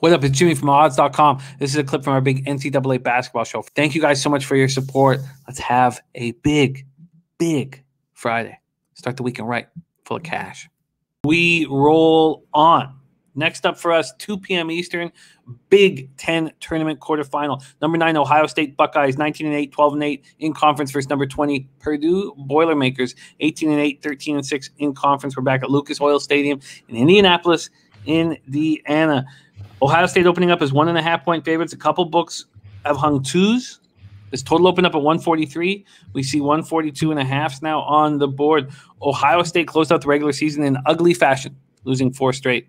What up? It's Jimmy from odds.com. This is a clip from our big NCAA basketball show. Thank you guys so much for your support. Let's have a big, big Friday. Start the weekend right, full of cash. We roll on. Next up for us, 2 p.m. Eastern, Big Ten tournament quarterfinal. Number 9, Ohio State Buckeyes, 19-8, 12-8 in conference versus number 20, Purdue Boilermakers, 18-8, 13-6 in conference. We're back at Lucas Oil Stadium in Indianapolis, Indiana. Ohio State opening up as 1.5-point favorites. A couple books have hung twos. This total opened up at 143. We see 142.5 now on the board. Ohio State closed out the regular season in ugly fashion, losing 4 straight.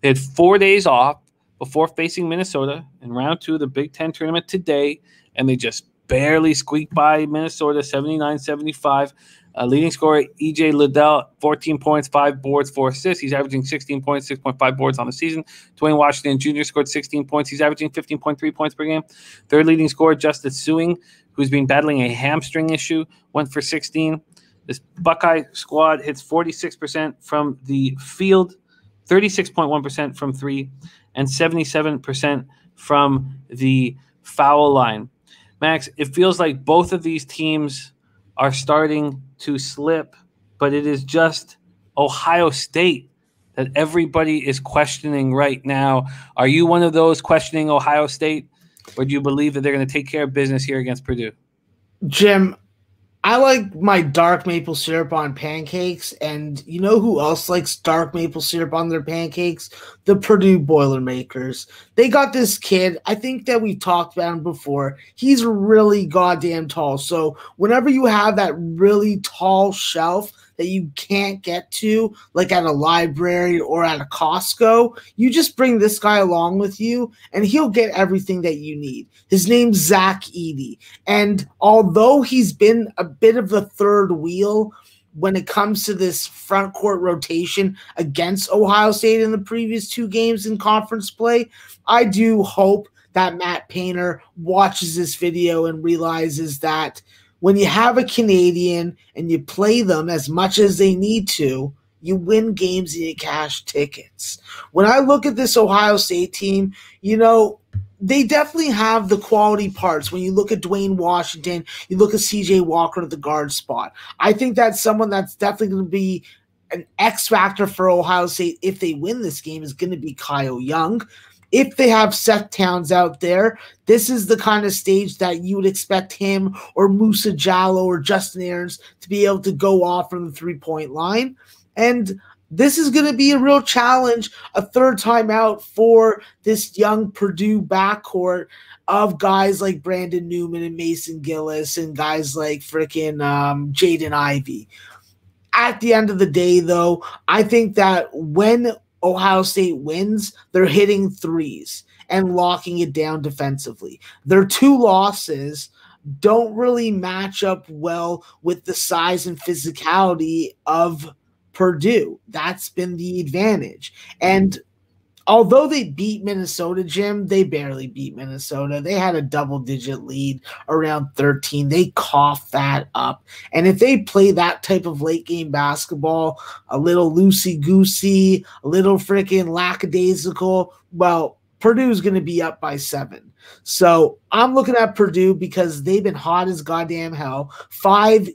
They had 4 days off before facing Minnesota in round 2 of the Big Ten tournament today, and they just barely squeaked by Minnesota, 79-75. Leading scorer, E.J. Liddell, 14 points, 5 boards, 4 assists. He's averaging 16 points, 6.5 boards on the season. Dwayne Washington Jr. scored 16 points. He's averaging 15.3 points per game. Third leading scorer, Justice Suing, who's been battling a hamstring issue, went for 16. This Buckeye squad hits 46% from the field, 36.1% from 3, and 77% from the foul line. Max, it feels like both of these teams are starting to slip, but it is just Ohio State that everybody is questioning right now. Are you one of those questioning Ohio State, or do you believe that they're going to take care of business here against Purdue? Jim, I like my dark maple syrup on pancakes, and you know who else likes dark maple syrup on their pancakes? The Purdue Boilermakers. They got this kid. I think that we've talked about him before. He's really goddamn tall. So whenever you have that really tall shelf that you can't get to, like at a library or at a Costco, you just bring this guy along with you, and he'll get everything that you need. His name's Zach Edey. And although he's been a bit of the third wheel when it comes to this front court rotation against Ohio State in the previous 2 games in conference play, I do hope that Matt Painter watches this video and realizes that when you have a Canadian and you play them as much as they need to, you win games and you cash tickets. When I look at this Ohio State team, you know, they definitely have the quality parts. When you look at Dwayne Washington, you look at C.J. Walker at the guard spot. I think that's someone that's definitely going to be an X factor for Ohio State if they win this game is going to be Kyle Young. If they have Seth Towns out there, this is the kind of stage that you would expect him or Musa Jallo or Justin Aarons to be able to go off from the 3-point line. And this is going to be a real challenge, a third time out for this young Purdue backcourt of guys like Brandon Newman and Mason Gillis and guys like freaking Jaden Ivey. At the end of the day, though, I think that when Ohio State wins, they're hitting threes and locking it down defensively. Their 2 losses don't really match up well with the size and physicality of Purdue. That's been the advantage. And although they beat Minnesota, Jim, they barely beat Minnesota. They had a double-digit lead around 13. They coughed that up. And if they play that type of late-game basketball, a little loosey-goosey, a little freaking lackadaisical, well, Purdue's going to be up by 7. So I'm looking at Purdue because they've been hot as goddamn hell. Five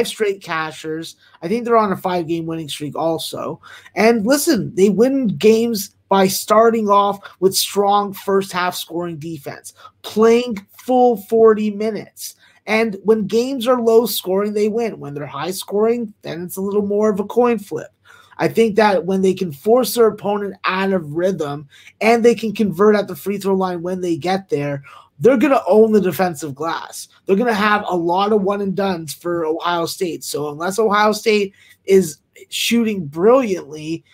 straight cashers. I think they're on a 5-game winning streak also. And listen, they win games by starting off with strong first half scoring defense, playing full 40 minutes. And when games are low scoring, they win. When they're high scoring, then it's a little more of a coin flip. I think that when they can force their opponent out of rhythm and they can convert at the free throw line when they get there, they're going to own the defensive glass. They're going to have a lot of one-and-dones for Ohio State. So unless Ohio State is shooting brilliantly,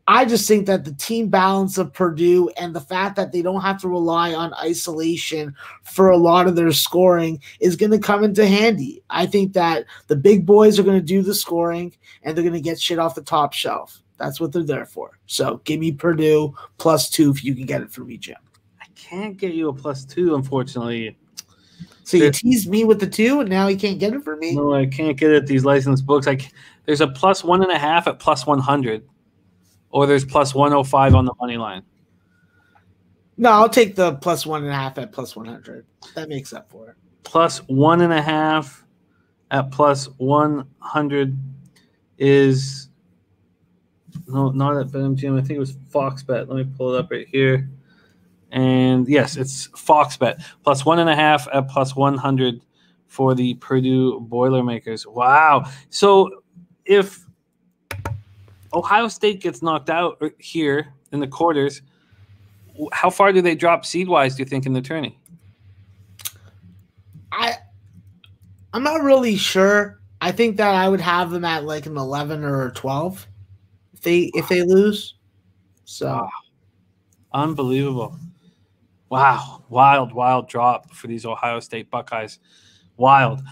I just think that the team balance of Purdue and the fact that they don't have to rely on isolation for a lot of their scoring is going to come into handy. I think that the big boys are going to do the scoring and they're going to get shit off the top shelf. That's what they're there for. So give me Purdue +2 if you can get it for me, Jim. I can't get you a +2, unfortunately. So you teased me with the 2 and now you can't get it for me? No, I can't get it at these licensed books. There's a +1.5 at +100. Or there's +105 on the money line. No, I'll take the plus 1.5 at plus 100. That makes up for it. Plus 1.5 at plus 100 is not at BetMGM. I think it was Fox Bet. Let me pull it up right here. And yes, it's Fox Bet. Plus 1.5 at plus 100 for the Purdue Boilermakers. Wow. So if Ohio State gets knocked out here in the quarters, how far do they drop seed-wise, do you think, in the tourney? I'm not really sure. I think that I would have them at like an 11 or a 12 if they lose. So wow. Unbelievable. Wow. Wild drop for these Ohio State Buckeyes. Wild.